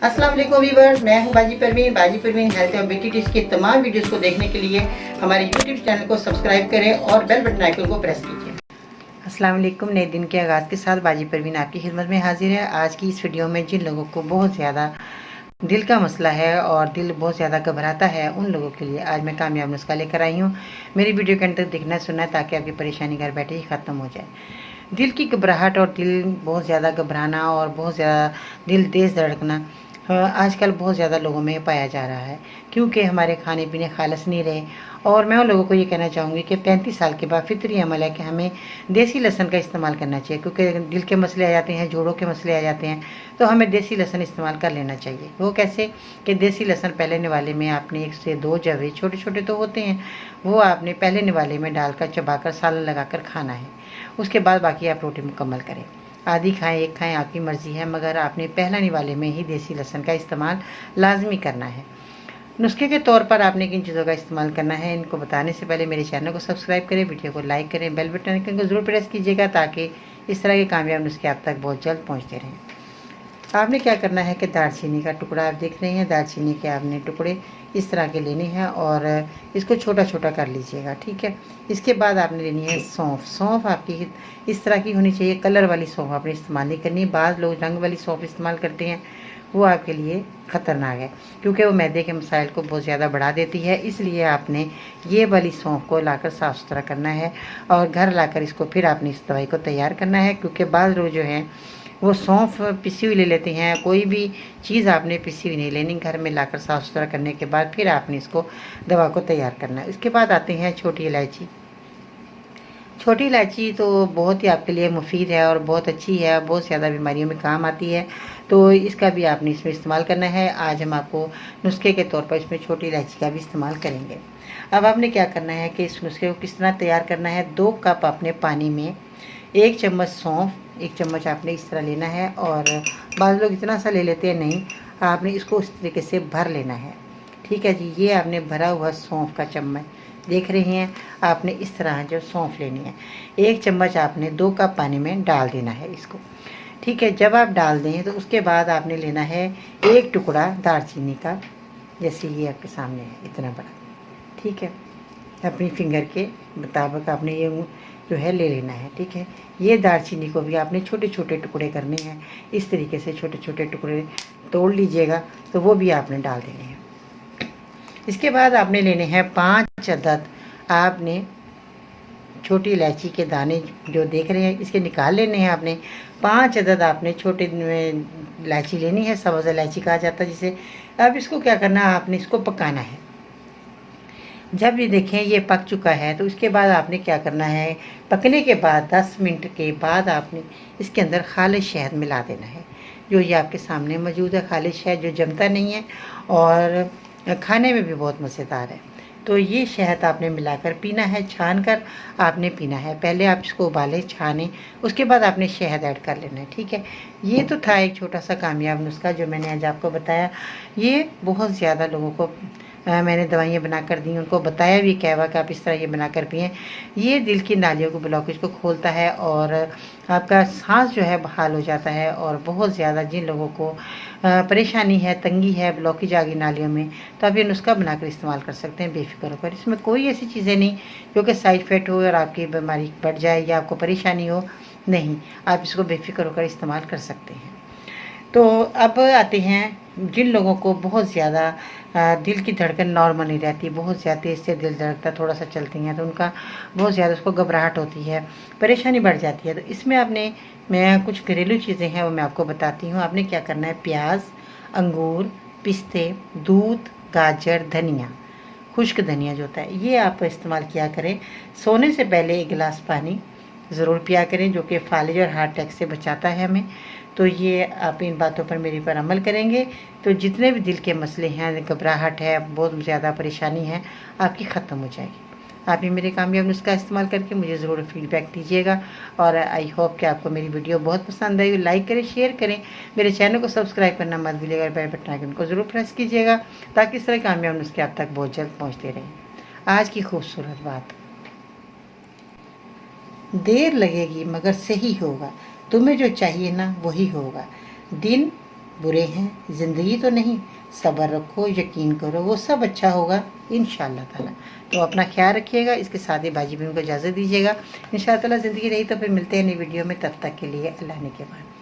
अस्सलाम वालेकुम व्यूअर्स, मैं हूं बाजी परवीन हेल्थ और ब्यूटी टिप्स की तमाम वीडियोस को देखने के लिए हमारे यूट्यूब चैनल को सब्सक्राइब करें और बेल बटन आइकन को प्रेस कीजिए। अस्सलाम वालेकुम। नए दिन के आगाज़ के साथ बाजी परवीन आपकी खिदमत में हाजिर है। आज की इस वीडियो में जिन लोगों को बहुत ज़्यादा दिल का मसला है और दिल बहुत ज़्यादा घबराता है, उन लोगों के लिए आज मैं कामयाब नुस्खा लेकर आई हूँ। मेरी वीडियो के अंत तक देखना सुनना है ताकि आपकी परेशानी घर बैठे ही ख़त्म हो जाए। दिल की घबराहट और दिल बहुत ज़्यादा घबराना और बहुत ज़्यादा दिल तेज़ धड़कना आजकल बहुत ज़्यादा लोगों में पाया जा रहा है, क्योंकि हमारे खाने पीने खालस नहीं रहे। और मैं उन लोगों को ये कहना चाहूँगी कि 35 साल के बाद फितरी अमल है कि हमें देसी लहसुन का इस्तेमाल करना चाहिए, क्योंकि दिल के मसले आ जाते हैं, जोड़ों के मसले आ जाते हैं, तो हमें देसी लहसुन इस्तेमाल कर लेना चाहिए। वो कैसे कि देसी लहसुन पहले निवाले में आपने 1 से 2 जवे, छोटे छोटे तो होते हैं, वो आपने पहले निवाले में डालकर चबाकर सालन लगाकर खाना है। उसके बाद बाकी आप रोटी मुकम्मल करें। आधी खाएं, एक खाएं, आपकी मर्ज़ी है, मगर आपने पहला निवाले में ही देसी लहसुन का इस्तेमाल लाजमी करना है। नुस्खे के तौर पर आपने किन चीज़ों का इस्तेमाल करना है, इनको बताने से पहले मेरे चैनल को सब्सक्राइब करें, वीडियो को लाइक करें, बेल बटन आइकन को ज़रूर प्रेस कीजिएगा ताकि इस तरह के कामयाब नुस्खे आप तक बहुत जल्द पहुँचते रहें। आपने क्या करना है कि दालचीनी का टुकड़ा आप देख रहे हैं, दालचीनी के आपने टुकड़े इस तरह के लेने हैं और इसको छोटा छोटा कर लीजिएगा, ठीक है। इसके बाद आपने लेनी है सौंफ। सौंफ आपकी इस तरह की होनी चाहिए, कलर वाली सौंफ आपने इस्तेमाल नहीं करनी। बाज़ लोग रंग वाली सौंफ इस्तेमाल करते हैं, वो आपके लिए ख़तरनाक है, क्योंकि वो मैदे के मसाइल को बहुत ज़्यादा बढ़ा देती है। इसलिए आपने ये वाली सौंफ को लाकर साफ़ सुथरा करना है और घर लाकर इसको फिर आपने इस दवाई को तैयार करना है, क्योंकि बाज़ लोग जो हैं वो सौंफ पिसी हुई ले लेते हैं। कोई भी चीज़ आपने पिसी हुई नहीं लेनी, घर में लाकर साफ़ सुथरा करने के बाद फिर आपने इसको दवा को तैयार करना है। इसके बाद आते हैं छोटी इलायची। छोटी इलायची तो बहुत ही आपके लिए मुफीद है और बहुत अच्छी है, बहुत ज़्यादा बीमारियों में काम आती है, तो इसका भी आपने इसमें इस्तेमाल करना है। आज हम आपको नुस्खे के तौर पर इसमें छोटी इलायची का भी इस्तेमाल करेंगे। अब आपने क्या करना है कि इस नुस्खे को किस तरह तैयार करना है। 2 कप अपने पानी में 1 चम्मच सौंफ, 1 चम्मच आपने इस तरह लेना है, और बाज़ लोग इतना सा ले लेते हैं, नहीं, आपने इसको उस तरीके से भर लेना है, ठीक है जी। ये आपने भरा हुआ सौंफ का चम्मच देख रहे हैं, आपने इस तरह जो सौंफ लेनी है, 1 चम्मच आपने 2 कप पानी में डाल देना है इसको, ठीक है। जब आप डाल दें तो उसके बाद आपने लेना है 1 टुकड़ा दालचीनी का, जैसे ये आपके सामने है इतना बड़ा, ठीक है। अपनी फिंगर के मुताबिक आपने ये जो है ले लेना है, ठीक है। ये दालचीनी को भी आपने छोटे छोटे टुकड़े करने हैं, इस तरीके से छोटे छोटे टुकड़े तोड़ लीजिएगा, तो वो भी आपने डाल देने हैं। इसके बाद आपने लेने हैं 5 अदद आपने छोटी इलायची के दाने जो देख रहे हैं, इसके निकाल लेने हैं आपने। 5 अदद आपने छोटे इलायची लेनी है, सब्ज़ इलायची कहा जाता है जिसे। अब इसको क्या करना है, आपने इसको पकाना है। जब ये देखें ये पक चुका है, तो उसके बाद आपने क्या करना है, पकने के बाद 10 मिनट के बाद आपने इसके अंदर खालिश शहद मिला देना है, जो ये आपके सामने मौजूद है। खालिश शहद जो जमता नहीं है और खाने में भी बहुत मज़ेदार है। तो ये शहद आपने मिलाकर पीना है, छान कर आपने पीना है। पहले आप इसको उबालें, छानें, उसके बाद आपने शहद ऐड कर लेना है, ठीक है। ये तो था एक छोटा सा कामयाब नुस्खा जो मैंने आज आपको बताया। ये बहुत ज़्यादा लोगों को मैंने दवाइयाँ बनाकर दी, उनको बताया भी क्या हुआ कि आप इस तरह ये बनाकर पिएँ। ये दिल की नालियों को, ब्लॉकेज को खोलता है और आपका सांस जो है बहाल हो जाता है। और बहुत ज़्यादा जिन लोगों को परेशानी है, तंगी है, ब्लॉकेज आ गई नालियों में, तो आप ये नुस्खा बनाकर इस्तेमाल कर सकते हैं बेफिक्र होकर। इसमें कोई ऐसी चीज़ें नहीं जो कि साइड इफ़ेक्ट हो और आपकी बीमारी बढ़ जाए या आपको परेशानी हो, नहीं, आप इसको बेफिक्र होकर इस्तेमाल कर सकते हैं। तो अब आते हैं जिन लोगों को बहुत ज़्यादा दिल की धड़कन नॉर्मल नहीं रहती, बहुत ज़्यादा तेज़ से दिल धड़कता, थोड़ा सा चलती हैं तो उनका बहुत ज़्यादा उसको घबराहट होती है, परेशानी बढ़ जाती है। तो इसमें आपने, मैं कुछ घरेलू चीज़ें हैं वो मैं आपको बताती हूँ। आपने क्या करना है, प्याज, अंगूर, पिस्ते, दूध, गाजर, धनिया, खुश्क धनिया जो होता है, ये आप इस्तेमाल किया करें। सोने से पहले 1 गिलास पानी ज़रूर पिया करें, जो कि फालिज और हार्ट अटैक से बचाता है हमें। तो ये आप इन बातों पर मेरी पर अमल करेंगे तो जितने भी दिल के मसले हैं, घबराहट है, बहुत ज़्यादा परेशानी है, आपकी ख़त्म हो जाएगी। आप भी मेरे कामयाब नुस्खा इस्तेमाल करके मुझे ज़रूर फीडबैक दीजिएगा। और आई होप कि आपको मेरी वीडियो बहुत पसंद आई। लाइक करें, शेयर करें, मेरे चैनल को सब्सक्राइब करना मत भूलिएगा, बेल बटन आइकन को ज़रूर प्रेस कीजिएगा ताकि इस तरह कामयाब नुस्खे आप तक बहुत जल्द पहुँचते रहें। आज की खूबसूरत बात, देर लगेगी मगर सही होगा, तुम्हें जो चाहिए ना वही होगा। दिन बुरे हैं, ज़िंदगी तो नहीं। सब्र रखो, यकीन करो, वो सब अच्छा होगा इंशाअल्लाह ताला। तो अपना ख्याल रखिएगा। इसके साथ ही बाजी बहन को इजाज़त दीजिएगा। इंशाअल्लाह ताला ज़िंदगी रही तो फिर मिलते हैं नई वीडियो में। तब तक के लिए अल्लाह ने के बाद।